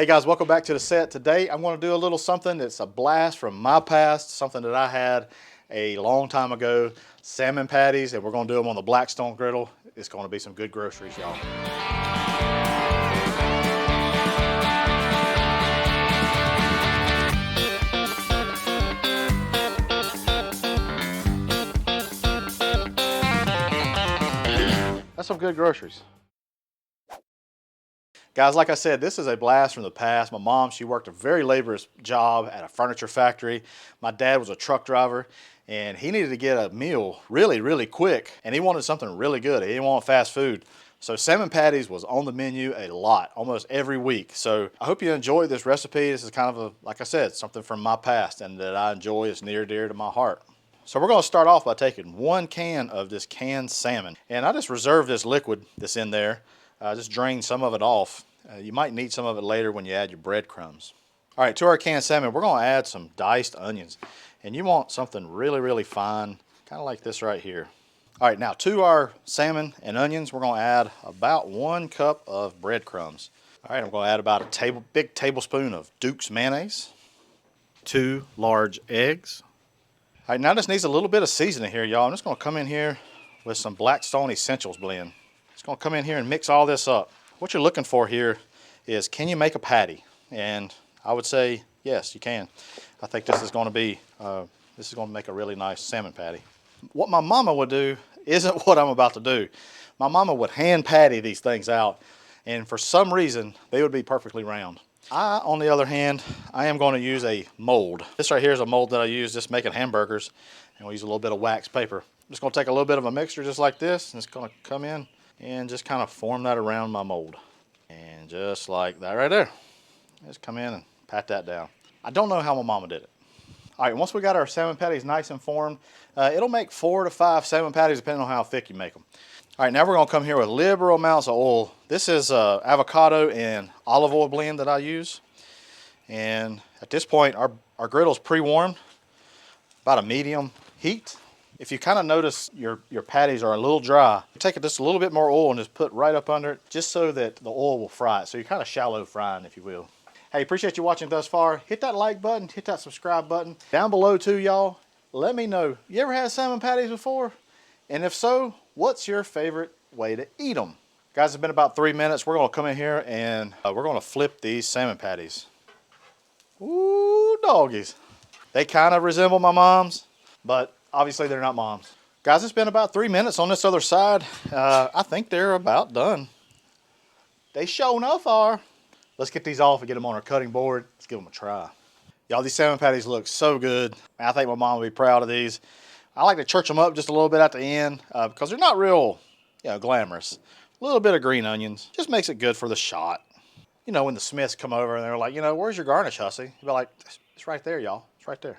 Hey guys, welcome back to the set. Today I'm going to do a little something that's a blast from my past, something that I had a long time ago, salmon patties, and we're going to do them on the Blackstone Griddle. It's going to be some good groceries, y'all. That's some good groceries. Guys, like I said, this is a blast from the past. My mom, she worked a very laborious job at a furniture factory. My dad was a truck driver, and he needed to get a meal really quick, and he wanted something really good. He didn't want fast food. So salmon patties was on the menu a lot, almost every week. So I hope you enjoy this recipe. This is kind of like I said, something from my past and that I enjoy. It's near and dear to my heart. So we're going to start off by taking 1 can of this canned salmon. And I just reserve this liquid that's in there. Just drain some of it off. You might need some of it later when you add your breadcrumbs. All right, to our canned salmon, we're going to add some diced onions. And you want something really fine, kind of like this right here. All right, now to our salmon and onions, we're going to add about 1 cup of breadcrumbs. All right, I'm going to add about a big tablespoon of Duke's mayonnaise, 2 large eggs. All right, now this needs a little bit of seasoning here, y'all. I'm just going to come in here with some Blackstone Essentials blend. Just going to come in here and mix all this up. What you're looking for here is, can you make a patty? And I would say, yes, you can. I think this is going to be, make a really nice salmon patty. What my mama would do isn't what I'm about to do. My mama would hand patty these things out, and for some reason, they would be perfectly round. I, on the other hand, I am going to use a mold. This right here is a mold that I use just making hamburgers, and we'll use a little bit of wax paper. I'm just going to take a little bit of a mixture just like this, and it's going to come in and just kind of form that around my mold. And just like that right there. Just come in and pat that down. I don't know how my mama did it. All right, once we got our salmon patties nice and formed, it'll make 4 to 5 salmon patties depending on how thick you make them. All right, now we're going to come here with liberal amounts of oil. This is avocado and olive oil blend that I use. And at this point, our griddle's pre-warmed, about a medium heat. If you kind of notice your patties are a little dry, take just a little bit more oil and just put right up under it, just so that the oil will fry it. So you're kind of shallow frying, if you will. Hey, appreciate you watching thus far. Hit that like button, hit that subscribe button. Down below too, y'all, let me know, you ever had salmon patties before? And if so, what's your favorite way to eat them? Guys, it's been about 3 minutes. We're gonna come in here and we're gonna flip these salmon patties. Ooh, doggies. They kind of resemble my mom's, but obviously they're not mom's. Guys, it's been about 3 minutes on this other side. I think they're about done. They sure enough are. Let's get these off and get them on our cutting board. Let's give them a try. Y'all, these salmon patties look so good. I think my mom will be proud of these. I like to church them up just a little bit at the end because they're not real, glamorous. A little bit of green onions just makes it good for the shot. You know, when the Smiths come over and they're like, where's your garnish, Hussey? You'll be like, it's right there, y'all. It's right there.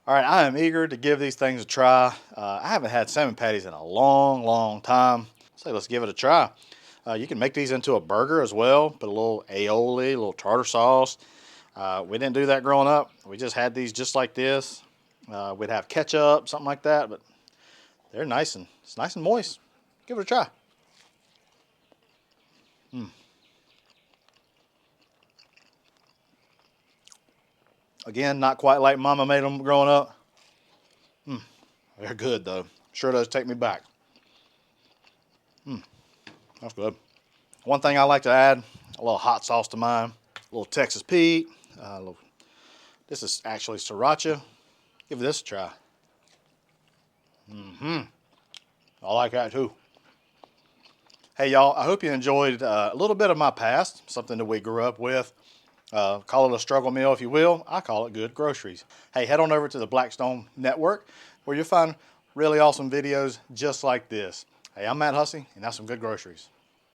All right, I am eager to give these things a try. I haven't had salmon patties in a long time. So let's give it a try. You can make these into a burger as well. Put a little aioli, a little tartar sauce. We didn't do that growing up. We just had these just like this. We'd have ketchup, something like that, but they're nice and moist. Give it a try. Again, not quite like Mama made them growing up. They're good though. Sure does take me back. That's good. One thing I like to add, a little hot sauce to mine, a little Texas Pete. This is actually sriracha. Give this a try. I like that too. Hey y'all, I hope you enjoyed a little bit of my past, something that we grew up with. Call it a struggle meal if you will. I call it good groceries. Hey, head on over to the Blackstone Network where you'll find really awesome videos just like this. Hey, I'm Matt Hussey, and that's some good groceries.